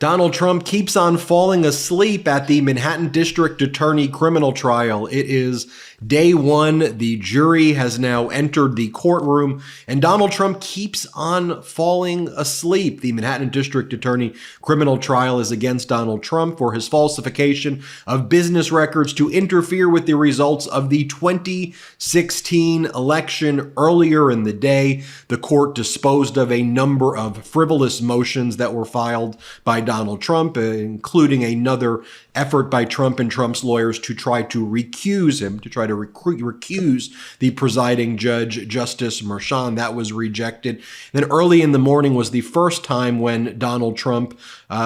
Donald Trump keeps on falling asleep at the Manhattan District Attorney criminal trial. It is day one. The jury has now entered the courtroom, and Donald Trump keeps on falling asleep. The Manhattan District Attorney criminal trial is against Donald Trump for his falsification of business records to interfere with the results of the 2016 election. Earlier in the day, the court disposed of a number of frivolous motions that were filed by Donald Trump, including another effort by Trump and Trump's lawyers to try to recuse him, to try to recuse the presiding judge, Justice Merchan. That was rejected. Then early in the morning was the first time when Donald Trump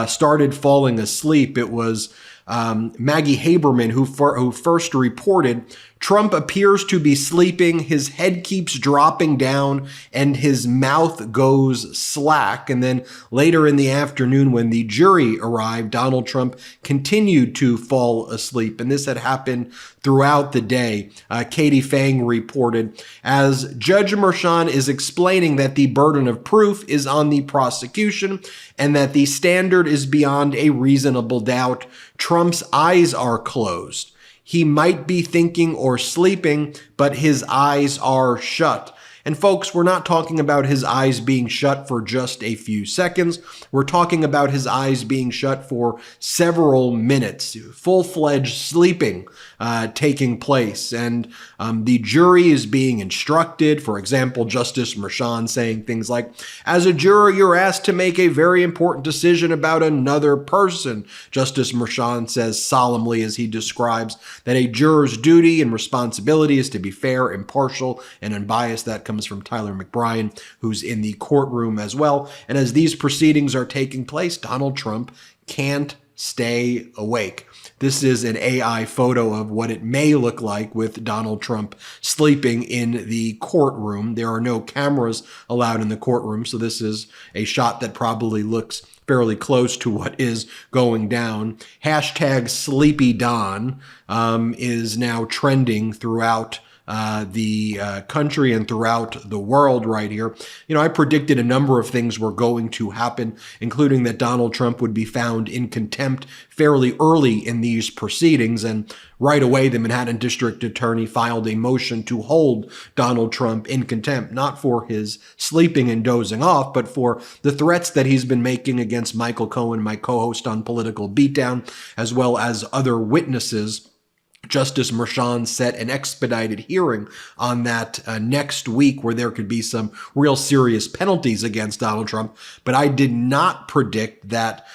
started falling asleep. It was Maggie Haberman who first reported Trump appears to be sleeping, his head keeps dropping down, and his mouth goes slack. And then later in the afternoon, when the jury arrived, Donald Trump continued to fall asleep. And this had happened throughout the day. Katie Fang reported, as Judge Merchan is explaining that the burden of proof is on the prosecution and that the standard is beyond a reasonable doubt, Trump's eyes are closed. He might be thinking or sleeping, but his eyes are shut. And folks, we're not talking about his eyes being shut for just a few seconds. We're talking about his eyes being shut for several minutes, full-fledged sleeping taking place. And the jury is being instructed. For example, Justice Merchan saying things like, as a juror, you're asked to make a very important decision about another person. Justice Merchan says solemnly as he describes that a juror's duty and responsibility is to be fair, impartial, and unbiased. That comes from Tyler McBrien, who's in the courtroom as well. And as these proceedings are taking place, Donald Trump can't stay awake. This is an AI photo of what it may look like with Donald Trump sleeping in the courtroom. There are no cameras allowed in the courtroom, so this is a shot that probably looks fairly close to what is going down. Hashtag Sleepy Don is now trending throughout the country and throughout the world right here. You know, I predicted a number of things were going to happen, including that Donald Trump would be found in contempt fairly early in these proceedings. And right away, the Manhattan District Attorney filed a motion to hold Donald Trump in contempt, not for his sleeping and dozing off, but for the threats that he's been making against Michael Cohen, my co-host on Political Beatdown, as well as other witnesses. Justice Merchan set an expedited hearing on that next week where there could be some real serious penalties against Donald Trump. But I did not predict that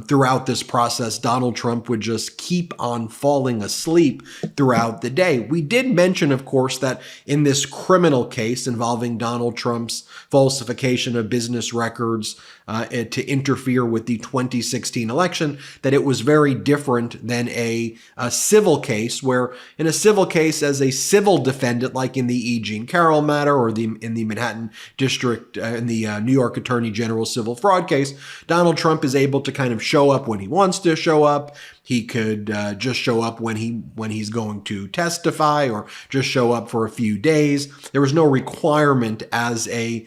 throughout this process, Donald Trump would just keep on falling asleep throughout the day. We did mention, of course, that in this criminal case involving Donald Trump's falsification of business records to interfere with the 2016 election, that it was very different than a civil case, where in a civil case, as a civil defendant, like in the E. Jean Carroll matter or in the Manhattan District, in the New York Attorney General civil fraud case, Donald Trump is able to kind of show up when he wants to show up. He could just show up when he's going to testify, or just show up for a few days. There was no requirement as a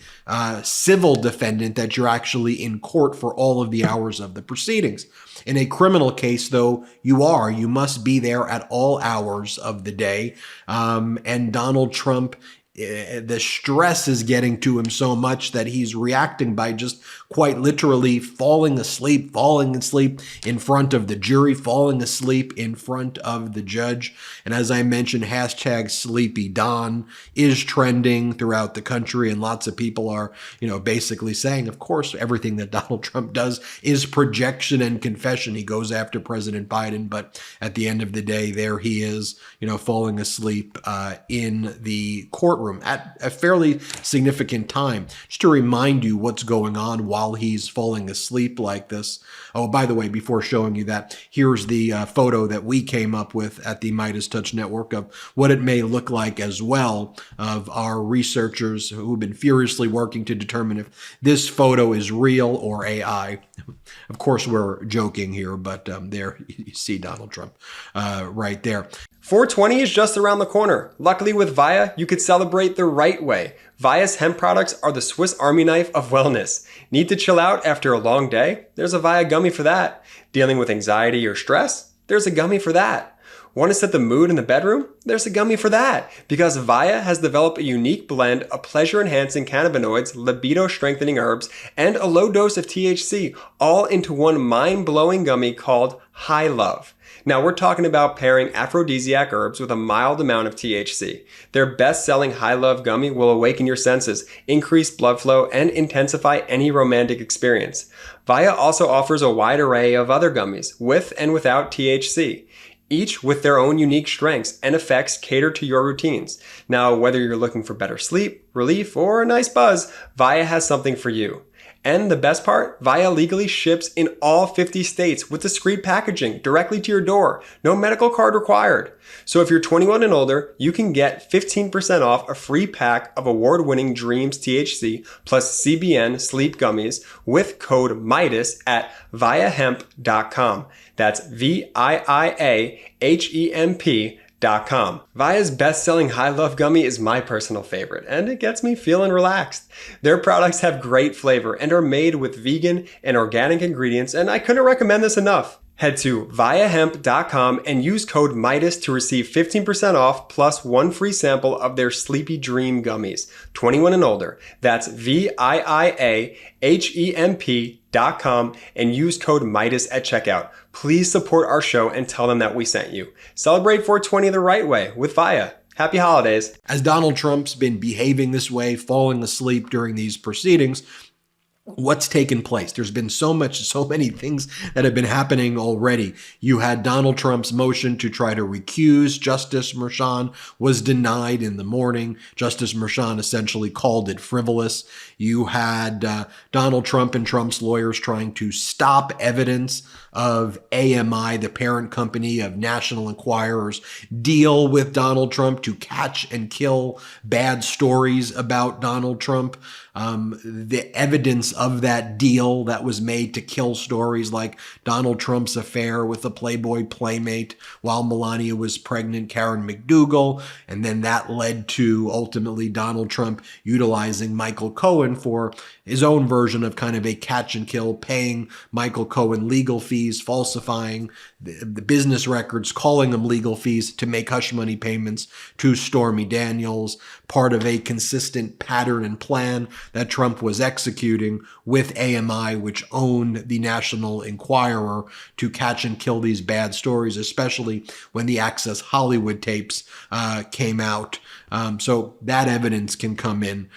civil defendant that you're actually in court for all of the hours of the proceedings. In a criminal case, though, you must be there at all hours of the day. And Donald Trump, the stress is getting to him so much that he's reacting by just quite literally falling asleep in front of the jury, falling asleep in front of the judge. And as I mentioned, hashtag Sleepy Don is trending throughout the country, and lots of people are, basically saying, of course, everything that Donald Trump does is projection and confession. He goes after President Biden, but at the end of the day, there he is, falling asleep in the courtroom at a fairly significant time. Just to remind you what's going on while he's falling asleep like this. Oh, by the way, before showing you that, here's the photo that we came up with at the MeidasTouch Network of what it may look like as well, of our researchers who have been furiously working to determine if this photo is real or AI. Of course, we're joking here, but there you see Donald Trump right there. 420 is just around the corner. Luckily with Via, you could celebrate the right way. Via's hemp products are the Swiss Army knife of wellness. Need to chill out after a long day? There's a Via gummy for that. Dealing with anxiety or stress? There's a gummy for that. Want to set the mood in the bedroom? There's a gummy for that. Because Via has developed a unique blend of pleasure-enhancing cannabinoids, libido-strengthening herbs, and a low dose of THC, all into one mind-blowing gummy called High Love. Now we're talking about pairing aphrodisiac herbs with a mild amount of THC. Their best-selling High Love gummy will awaken your senses, increase blood flow, and intensify any romantic experience. Via also offers a wide array of other gummies, with and without THC. Each with their own unique strengths and effects cater to your routines. Now, whether you're looking for better sleep, relief, or a nice buzz, Via has something for you. And the best part, Via legally ships in all 50 states with discreet packaging directly to your door. No medical card required. So if you're 21 and older, you can get 15% off a free pack of award-winning Dreams THC plus CBN sleep gummies with code MIDAS at viahemp.com. That's VIIAHEMP.com. Via's best-selling High Love gummy is my personal favorite, and it gets me feeling relaxed. Their products have great flavor and are made with vegan and organic ingredients, and I couldn't recommend this enough. Head to viahemp.com and use code MIDAS to receive 15% off plus one free sample of their Sleepy Dream gummies, 21 and older. That's VIIAHEMP.com and use code MIDAS at checkout. Please support our show and tell them that we sent you. Celebrate 420 the right way with Via. Happy holidays. As Donald Trump's been behaving this way, falling asleep during these proceedings, what's taken place? There's been so many things that have been happening already. You had Donald Trump's motion to try to recuse Justice Merchan was denied in the morning. Justice Merchan essentially called it frivolous. You had Donald Trump and Trump's lawyers trying to stop evidence of AMI, the parent company of National Enquirer's deal with Donald Trump to catch and kill bad stories about Donald Trump. The evidence of that deal that was made to kill stories like Donald Trump's affair with the Playboy playmate while Melania was pregnant, Karen McDougal, and then that led to ultimately Donald Trump utilizing Michael Cohen for his own version of kind of a catch and kill, paying Michael Cohen legal fees, falsifying the business records, calling them legal fees to make hush money payments to Stormy Daniels, part of a consistent pattern and plan that Trump was executing with AMI, which owned the National Enquirer, to catch and kill these bad stories, especially when the Access Hollywood tapes came out. So that evidence can come in.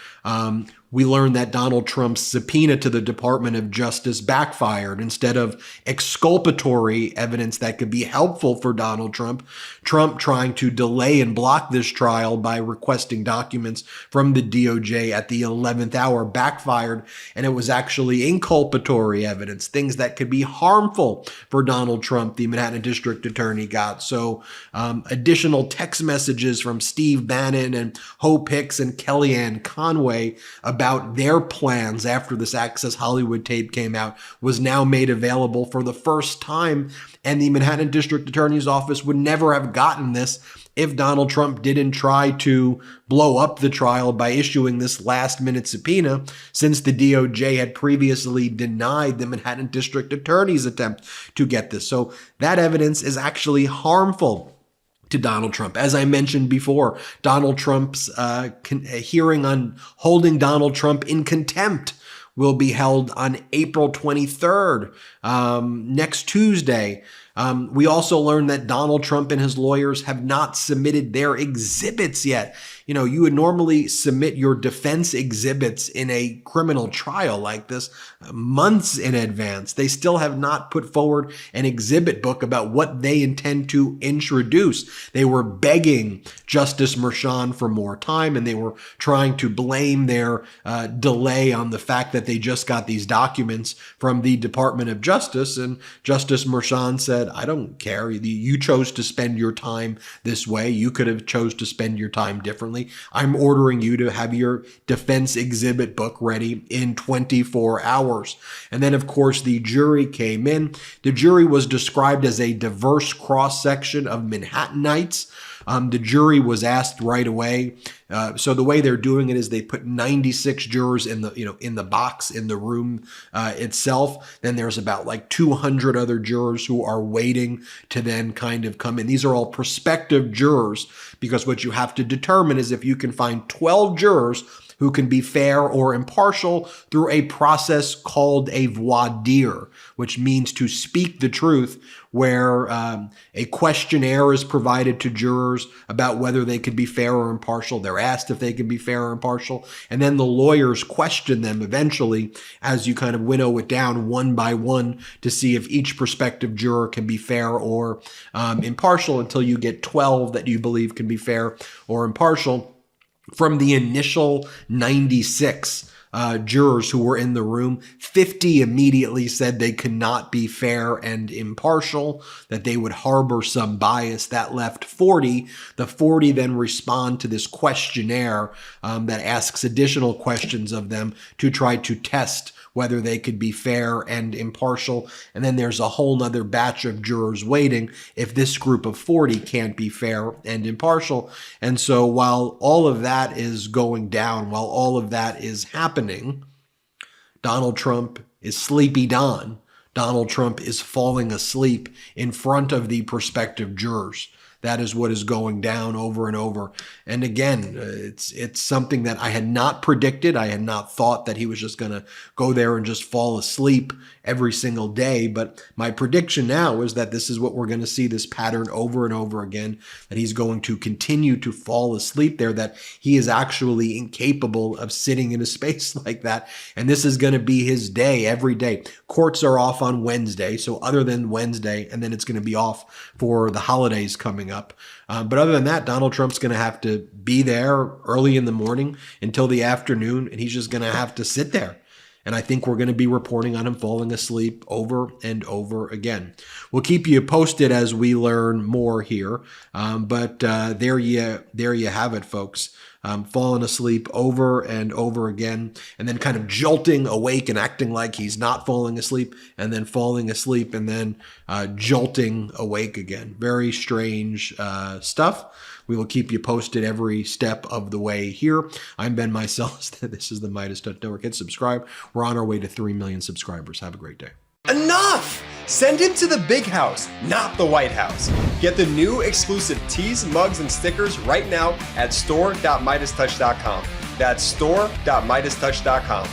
We learned that Donald Trump's subpoena to the Department of Justice backfired. Instead of exculpatory evidence that could be helpful for Donald Trump, Trump trying to delay and block this trial by requesting documents from the DOJ at the 11th hour backfired, and it was actually inculpatory evidence, things that could be harmful for Donald Trump, the Manhattan District Attorney got. So additional text messages from Steve Bannon and Hope Hicks and Kellyanne Conway about their plans after this Access Hollywood tape came out was now made available for the first time, and the Manhattan District Attorney's Office would never have gotten this if Donald Trump didn't try to blow up the trial by issuing this last-minute subpoena, since the DOJ had previously denied the Manhattan District Attorney's attempt to get this. So that evidence is actually harmful to Donald Trump. As I mentioned before, Donald Trump's hearing on holding Donald Trump in contempt will be held on April 23rd, next Tuesday. We also learned that Donald Trump and his lawyers have not submitted their exhibits yet. You know, you would normally submit your defense exhibits in a criminal trial like this months in advance. They still have not put forward an exhibit book about what they intend to introduce. They were begging Justice Merchan for more time, and they were trying to blame their delay on the fact that they just got these documents from the Department of Justice. And Justice Merchan said, I don't care. You chose to spend your time this way. You could have chose to spend your time differently. apparently. I'm ordering you to have your defense exhibit book ready in 24 hours. And then, of course, the jury came in. The jury was described as a diverse cross-section of Manhattanites. The jury was asked right away. So the way they're doing it is they put 96 jurors in the box in the room itself. Then there's about like 200 other jurors who are waiting to then kind of come in. These are all prospective jurors, because what you have to determine is if you can find 12 jurors who can be fair or impartial through a process called a voir dire, which means to speak the truth, where a questionnaire is provided to jurors about whether they could be fair or impartial. They're asked if they can be fair or impartial, and then the lawyers question them eventually as you kind of winnow it down one by one to see if each prospective juror can be fair or impartial, until you get 12 that you believe can be fair or impartial. From the initial 96 jurors who were in the room, 50 immediately said they could not be fair and impartial, that they would harbor some bias. That left 40. The 40 then respond to this questionnaire that asks additional questions of them to try to test whether they could be fair and impartial. And then there's a whole nother batch of jurors waiting if this group of 40 can't be fair and impartial. And so while all of that is going down, while all of that is happening, Donald Trump is sleepy Don. Donald Trump is falling asleep in front of the prospective jurors. That is what is going down over and over. And again, it's something that I had not predicted. I had not thought that he was just going to go there and just fall asleep every single day. But my prediction now is that this is what we're going to see, this pattern over and over again, that he's going to continue to fall asleep there, that he is actually incapable of sitting in a space like that. And this is going to be his day every day. Courts are off on Wednesday. So other than Wednesday, and then it's going to be off for the holidays coming up. But other than that, Donald Trump's going to have to be there early in the morning until the afternoon, and he's just going to have to sit there. And I think we're going to be reporting on him falling asleep over and over again. We'll keep you posted as we learn more here. But there you have it, folks. Falling asleep over and over again, and then kind of jolting awake and acting like he's not falling asleep, and then falling asleep and then jolting awake again. Very strange stuff. We will keep you posted every step of the way here. I'm Ben Meiselas. This is the MeidasTouch Network. Hit subscribe. We're on our way to 3 million subscribers. Have a great day. Enough! Send him to the big house, not the White House. Get the new exclusive tees, mugs, and stickers right now at store.meidastouch.com. That's store.meidastouch.com.